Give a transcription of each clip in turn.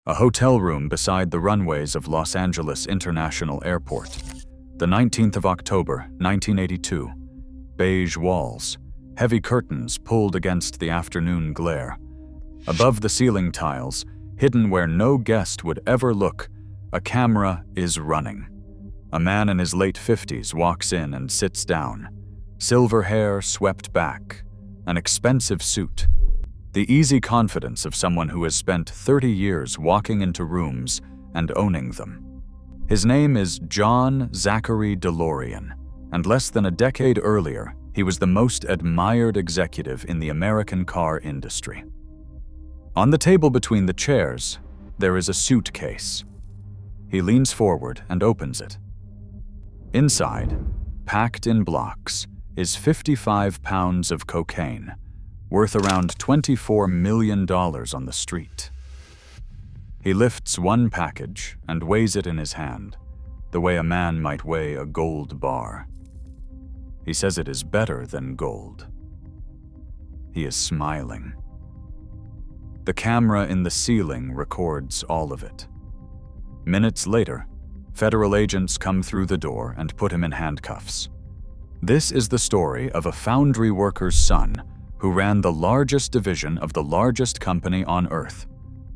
A hotel room beside the runways of Los Angeles International Airport. The 19th of October, 1982. Beige walls, heavy curtains pulled against the afternoon glare. Above the ceiling tiles, hidden where no guest would ever look, a camera is running. A man in his late 50s walks in and sits down. Silver hair swept back, an expensive suit. The easy confidence of someone who has spent 30 years walking into rooms and owning them. His name is John Zachary DeLorean, and less than a decade earlier, he was the most admired executive in the American car industry. On the table between the chairs, there is a suitcase. He leans forward and opens it. Inside, packed in blocks, is 55 pounds of cocaine, worth around $24 million on the street. He lifts one package and weighs it in his hand, the way a man might weigh a gold bar. He says it is better than gold. He is smiling. The camera in the ceiling records all of it. Minutes later, federal agents come through the door and put him in handcuffs. This is the story of a foundry worker's son who ran the largest division of the largest company on Earth,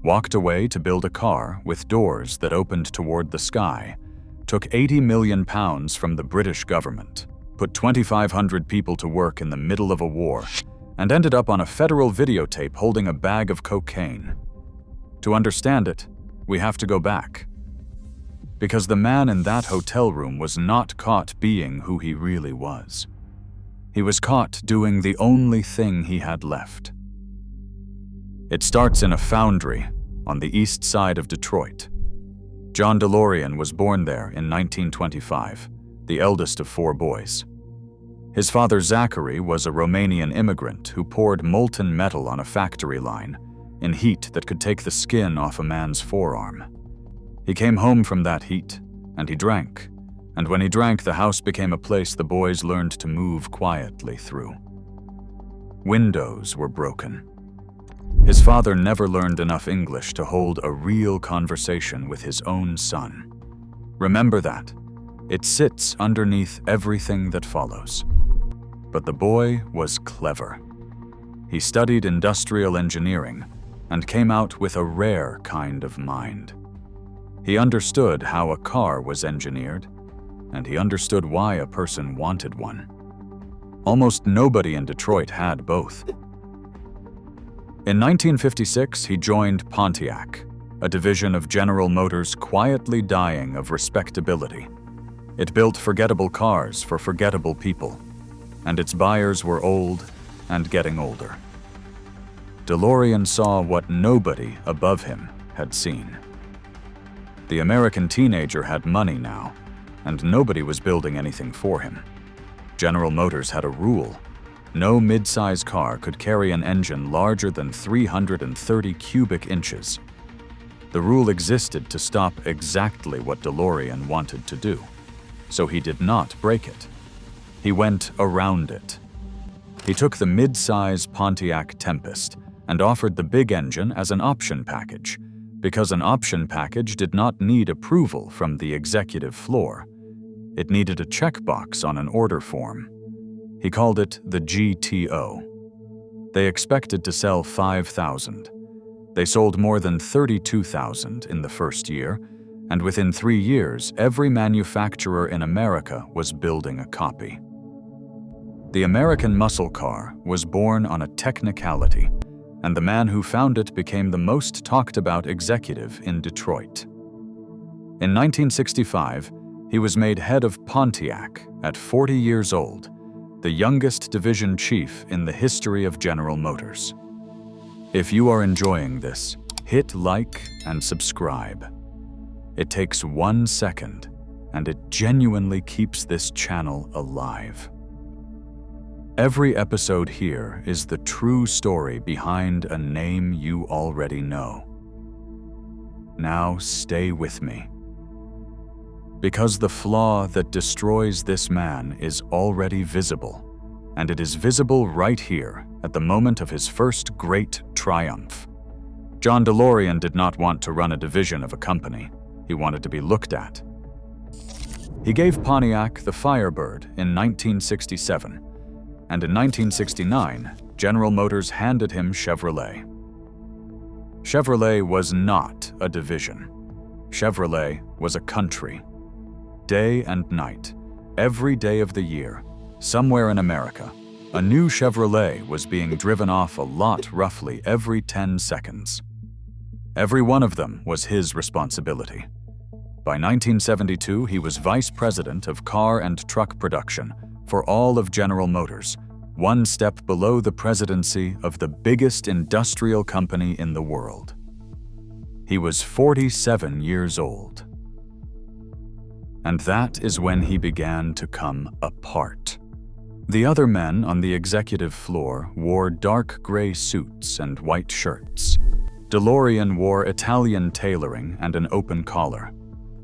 walked away to build a car with doors that opened toward the sky, took £80 million from the British government, put 2,500 people to work in the middle of a war, and ended up on a federal videotape holding a bag of cocaine. To understand it, we have to go back. Because the man in that hotel room was not caught being who he really was. He was caught doing the only thing he had left. It starts in a foundry on the east side of Detroit. John DeLorean was born there in 1925, the eldest of 4 boys. His father Zachary was a Romanian immigrant who poured molten metal on a factory line in heat that could take the skin off a man's forearm. He came home from that heat, and he drank, and when he drank, the house became a place the boys learned to move quietly through. Windows were broken. His father never learned enough English to hold a real conversation with his own son. Remember that. It sits underneath everything that follows. But the boy was clever. He studied industrial engineering and came out with a rare kind of mind. He understood how a car was engineered, and he understood why a person wanted one. Almost nobody in Detroit had both. In 1956, he joined Pontiac, a division of General Motors quietly dying of respectability. It built forgettable cars for forgettable people, and its buyers were old and getting older. DeLorean saw what nobody above him had seen. The American teenager had money now, and nobody was building anything for him. General Motors had a rule. No mid-size car could carry an engine larger than 330 cubic inches. The rule existed to stop exactly what DeLorean wanted to do, so he did not break it. He went around it. He took the mid-size Pontiac Tempest and offered the big engine as an option package, because an option package did not need approval from the executive floor. It needed a checkbox on an order form. He called it the GTO. They expected to sell 5,000. They sold more than 32,000 in the first year, and within 3 years, every manufacturer in America was building a copy. The American muscle car was born on a technicality, and the man who found it became the most talked about executive in Detroit. In 1965, he was made head of Pontiac at 40 years old, the youngest division chief in the history of General Motors. If you are enjoying this, hit like and subscribe. It takes 1 second, and it genuinely keeps this channel alive. Every episode here is the true story behind a name you already know. Now stay with me. Because the flaw that destroys this man is already visible, and it is visible right here at the moment of his first great triumph. John DeLorean did not want to run a division of a company. He wanted to be looked at. He gave Pontiac the Firebird in 1967, and in 1969, General Motors handed him Chevrolet. Chevrolet was not a division. Chevrolet was a country. Day and night, every day of the year, somewhere in America, a new Chevrolet was being driven off a lot roughly every 10 seconds. Every one of them was his responsibility. By 1972, he was vice president of car and truck production for all of General Motors, one step below the presidency of the biggest industrial company in the world. He was 47 years old. And that is when he began to come apart. The other men on the executive floor wore dark gray suits and white shirts. DeLorean wore Italian tailoring and an open collar.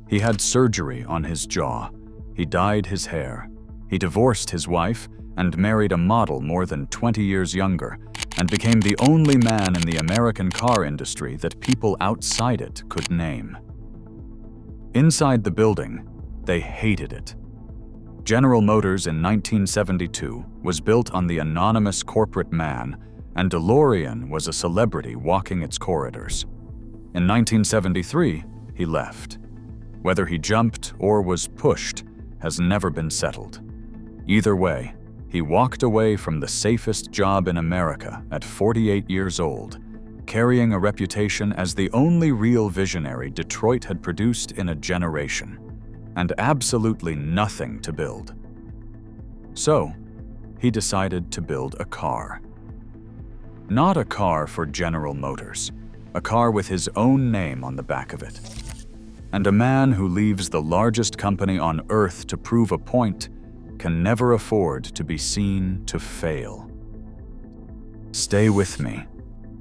He had surgery on his jaw. He dyed his hair. He divorced his wife and married a model more than 20 years younger, and became the only man in the American car industry that people outside it could name. Inside the building, they hated it. General Motors in 1972 was built on the anonymous corporate man, and DeLorean was a celebrity walking its corridors. In 1973, he left. Whether he jumped or was pushed has never been settled. Either way, he walked away from the safest job in America at 48 years old, carrying a reputation as the only real visionary Detroit had produced in a generation, and absolutely nothing to build. So, he decided to build a car. Not a car for General Motors, a car with his own name on the back of it. And a man who leaves the largest company on earth to prove a point can never afford to be seen to fail. Stay with me,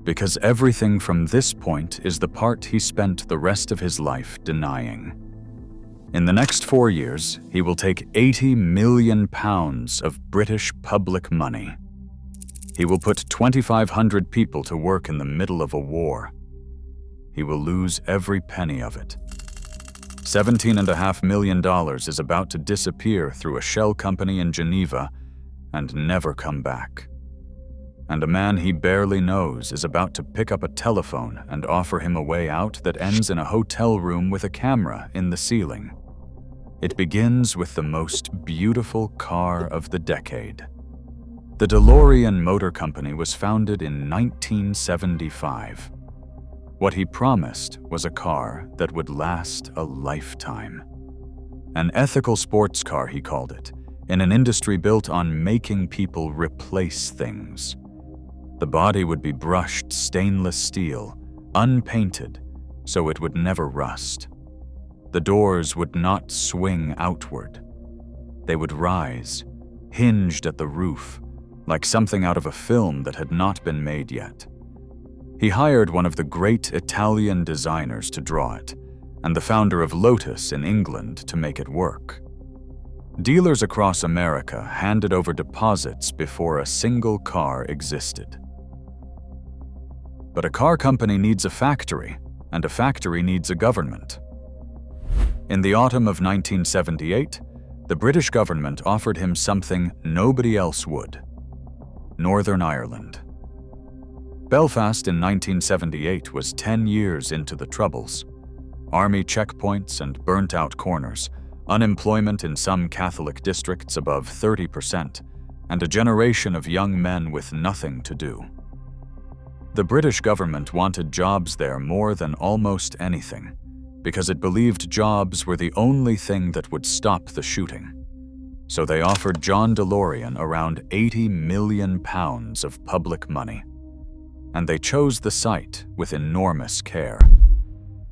because everything from this point is the part he spent the rest of his life denying. In the next 4 years, he will take 80 million pounds of British public money. He will put 2,500 people to work in the middle of a war. He will lose every penny of it. $17.5 million is about to disappear through a shell company in Geneva and never come back. And a man he barely knows is about to pick up a telephone and offer him a way out that ends in a hotel room with a camera in the ceiling. It begins with the most beautiful car of the decade. The DeLorean Motor Company was founded in 1975. What he promised was a car that would last a lifetime. An ethical sports car, he called it, in an industry built on making people replace things. The body would be brushed stainless steel, unpainted, so it would never rust. The doors would not swing outward. They would rise, hinged at the roof, like something out of a film that had not been made yet. He hired one of the great Italian designers to draw it, and the founder of Lotus in England to make it work. Dealers across America handed over deposits before a single car existed. But a car company needs a factory, and a factory needs a government. In the autumn of 1978, the British government offered him something nobody else would: Northern Ireland. Belfast in 1978 was 10 years into the Troubles. Army checkpoints and burnt-out corners, unemployment in some Catholic districts above 30%, and a generation of young men with nothing to do. The British government wanted jobs there more than almost anything, because it believed jobs were the only thing that would stop the shooting. So they offered John DeLorean around 80 million pounds of public money. And they chose the site with enormous care.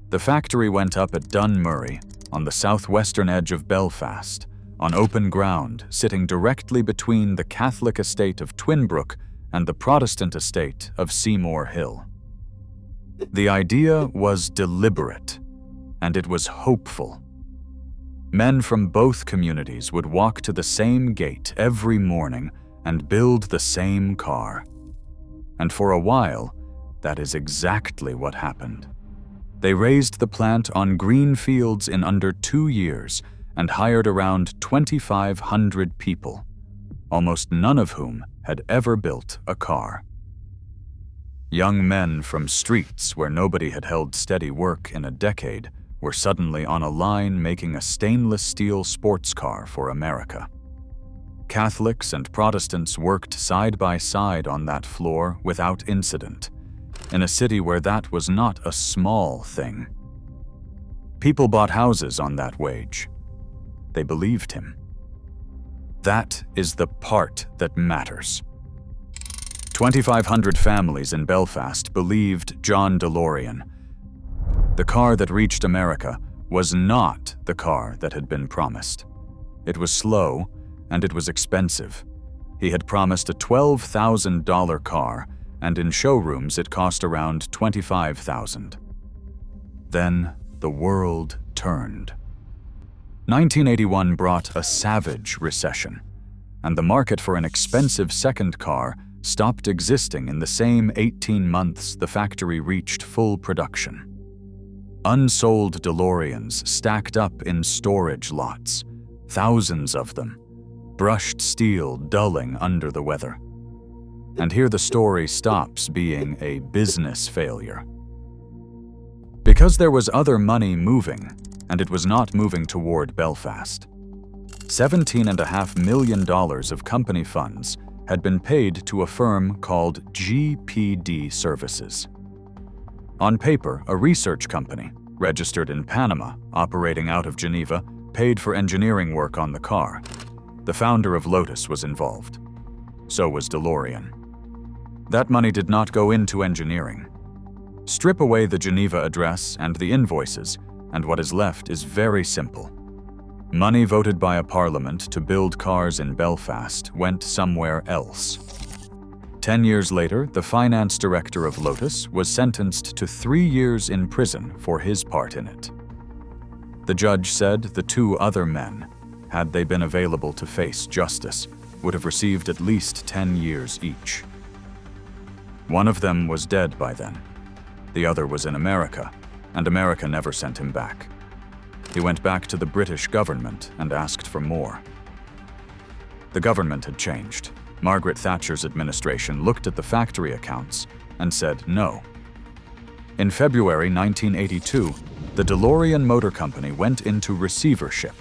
The factory went up at Dunmurry, on the southwestern edge of Belfast, on open ground sitting directly between the Catholic estate of Twinbrook and the Protestant estate of Seymour Hill. The idea was deliberate, and it was hopeful. Men from both communities would walk to the same gate every morning and build the same car. And for a while, That is exactly what happened. They raised the plant on green fields in under 2 years and hired around 2,500 people, almost none of whom had ever built a car. Young men from streets where nobody had held steady work in a decade were suddenly on a line making a stainless steel sports car for America. Catholics and Protestants worked side by side on that floor without incident, in a city where that was not a small thing. People bought houses on that wage. They believed him. That is the part that matters. 2,500 families in Belfast believed John DeLorean. The car that reached America was not the car that had been promised. It was slow, and it was expensive. He had promised a $12,000 car, and in showrooms it cost around $25,000. Then the world turned. 1981 brought a savage recession, and the market for an expensive second car stopped existing in the same 18 months the factory reached full production. Unsold DeLoreans stacked up in storage lots, thousands of them, brushed steel dulling under the weather. And here the story stops being a business failure. Because there was other money moving, and it was not moving toward Belfast. $17.5 million of company funds had been paid to a firm called GPD Services. On paper, a research company, registered in Panama, operating out of Geneva, paid for engineering work on the car. The founder of Lotus was involved. So was DeLorean. That money did not go into engineering. Strip away the Geneva address and the invoices, and what is left is very simple. Money voted by a parliament to build cars in Belfast went somewhere else. 10 years later, the finance director of Lotus was sentenced to 3 years in prison for his part in it. The judge said the 2 other men, had they been available to face justice, would have received at least 10 years each. One of them was dead by then. The other was in America, and America never sent him back. He went back to the British government and asked for more. The government had changed. Margaret Thatcher's administration looked at the factory accounts and said no. In February 1982, the DeLorean Motor Company went into receivership.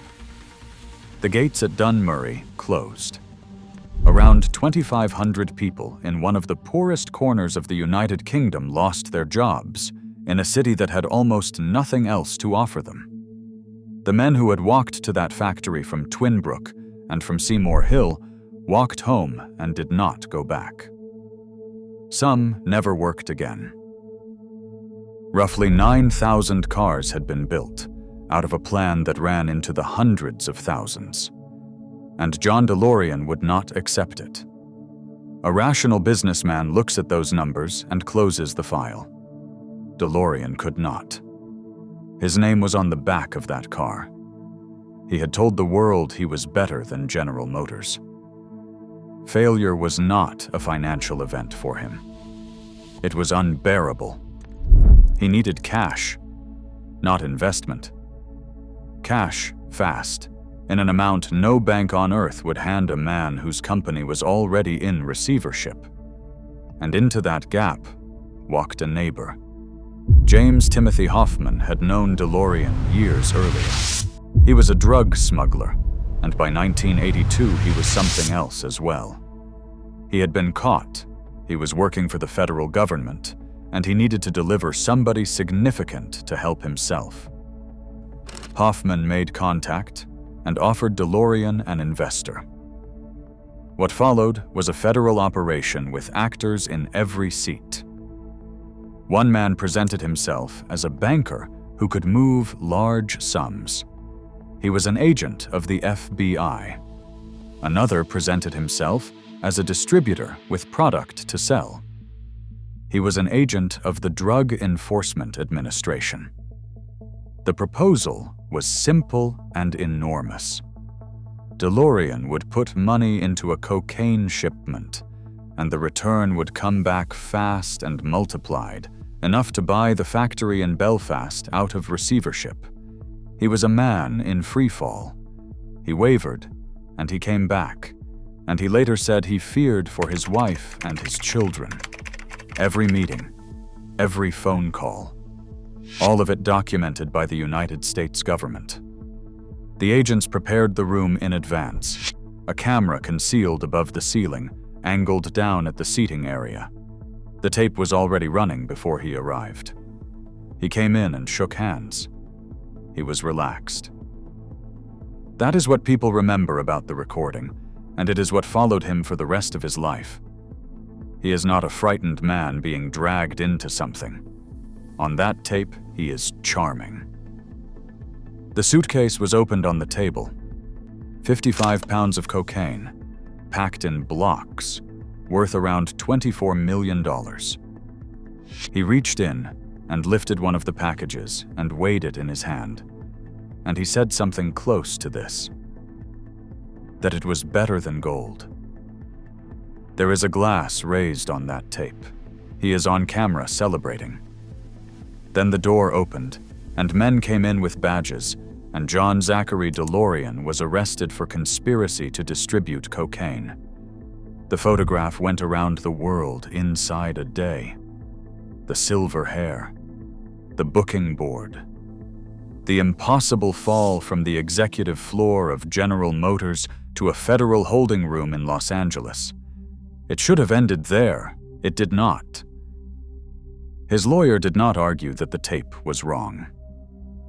The gates at Dunmurry closed. Around 2,500 people in one of the poorest corners of the United Kingdom lost their jobs in a city that had almost nothing else to offer them. The men who had walked to that factory from Twinbrook and from Seymour Hill walked home and did not go back. Some never worked again. Roughly 9,000 cars had been built, out of a plan that ran into the hundreds of thousands. And John DeLorean would not accept it. A rational businessman looks at those numbers and closes the file. DeLorean could not. His name was on the back of that car. He had told the world he was better than General Motors. Failure was not a financial event for him. It was unbearable. He needed cash, not investment. Cash, fast, in an amount no bank on earth would hand a man whose company was already in receivership. And into that gap walked a neighbor. James Timothy Hoffman had known DeLorean years earlier. He was a drug smuggler, and by 1982 he was something else as well. He had been caught, he was working for the federal government, and he needed to deliver somebody significant to help himself. Hoffman made contact and offered DeLorean an investor. What followed was a federal operation with actors in every seat. One man presented himself as a banker who could move large sums. He was an agent of the FBI. Another presented himself as a distributor with product to sell. He was an agent of the Drug Enforcement Administration. The proposal was simple and enormous. DeLorean would put money into a cocaine shipment and the return would come back fast and multiplied, enough to buy the factory in Belfast out of receivership. He was a man in free fall. He wavered, and he came back, and he later said he feared for his wife and his children. Every meeting, every phone call, all of it documented by the United States government. The agents prepared the room in advance, a camera concealed above the ceiling, angled down at the seating area. The tape was already running before he arrived. He came in and shook hands. He was relaxed. That is what people remember about the recording, and it is what followed him for the rest of his life. He is not a frightened man being dragged into something. On that tape, he is charming. The suitcase was opened on the table. 55 pounds of cocaine, packed in blocks, worth around $24 million. He reached in and lifted one of the packages and weighed it in his hand, and he said something close to this: that it was better than gold. There is a glass raised on that tape. He is on camera celebrating. Then the door opened, and men came in with badges, and John Zachary DeLorean was arrested for conspiracy to distribute cocaine. The photograph went around the world inside a day. The silver hair, the booking board, the impossible fall from the executive floor of General Motors to a federal holding room in Los Angeles. It should have ended there. It did not. His lawyer did not argue that the tape was wrong.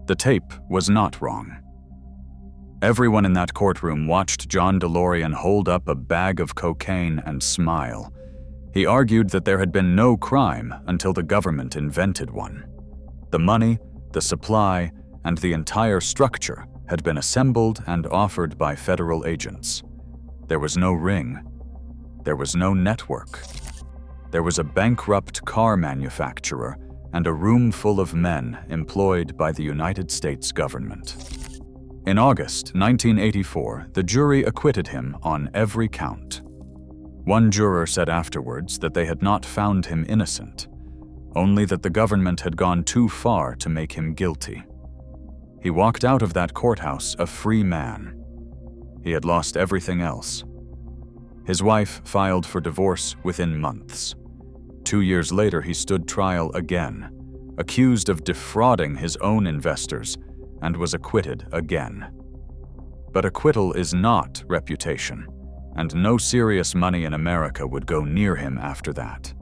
The tape was not wrong. Everyone in that courtroom watched John DeLorean hold up a bag of cocaine and smile. He argued that there had been no crime until the government invented one. The money, the supply, and the entire structure had been assembled and offered by federal agents. There was no ring. There was no network. There was a bankrupt car manufacturer and a room full of men employed by the United States government. In August 1984, the jury acquitted him on every count. One juror said afterwards that they had not found him innocent, only that the government had gone too far to make him guilty. He walked out of that courthouse a free man. He had lost everything else. His wife filed for divorce within months. 2 years later, he stood trial again, accused of defrauding his own investors, and was acquitted again. But acquittal is not reputation, and no serious money in America would go near him after that.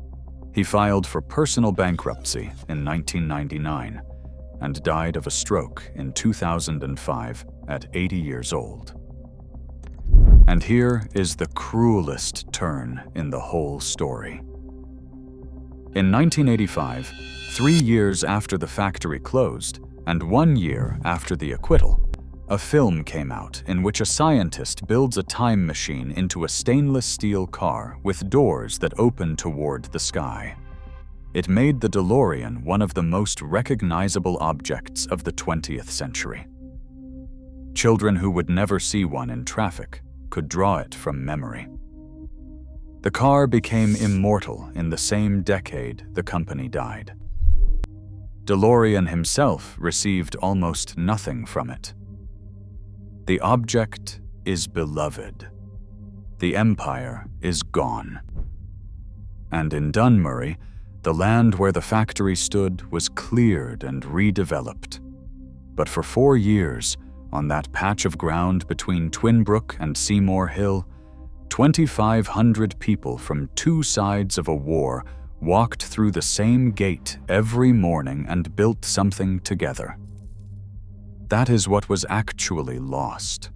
He filed for personal bankruptcy in 1999 and died of a stroke in 2005 at 80 years old. And here is the cruelest turn in the whole story. In 1985, 3 years after the factory closed, and 1 year after the acquittal, a film came out in which a scientist builds a time machine into a stainless steel car with doors that open toward the sky. It made the DeLorean one of the most recognizable objects of the 20th century. Children who would never see one in traffic could draw it from memory. The car became immortal in the same decade the company died. DeLorean himself received almost nothing from it. The object is beloved. The empire is gone. And in Dunmurry, the land where the factory stood was cleared and redeveloped. But for 4 years, on that patch of ground between Twinbrook and Seymour Hill, 2,500 people from 2 sides of a war walked through the same gate every morning and built something together. That is what was actually lost.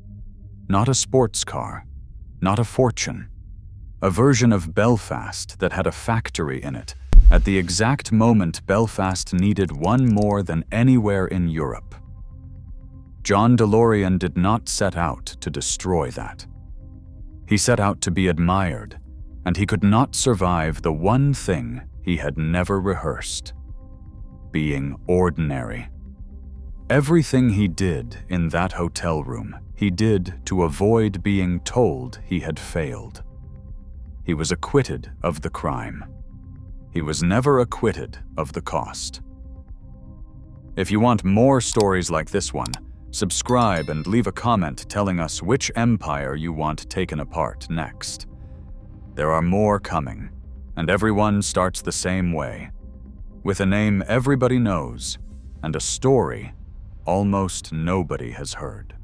Not a sports car, not a fortune. A version of Belfast that had a factory in it at the exact moment Belfast needed one more than anywhere in Europe. John DeLorean did not set out to destroy that. He set out to be admired, and he could not survive the one thing he had never rehearsed: being ordinary. Everything he did in that hotel room, he did to avoid being told he had failed. He was acquitted of the crime. He was never acquitted of the cost. If you want more stories like this one, subscribe and leave a comment telling us which empire you want taken apart next. There are more coming, and everyone starts the same way, with a name everybody knows and a story almost nobody has heard.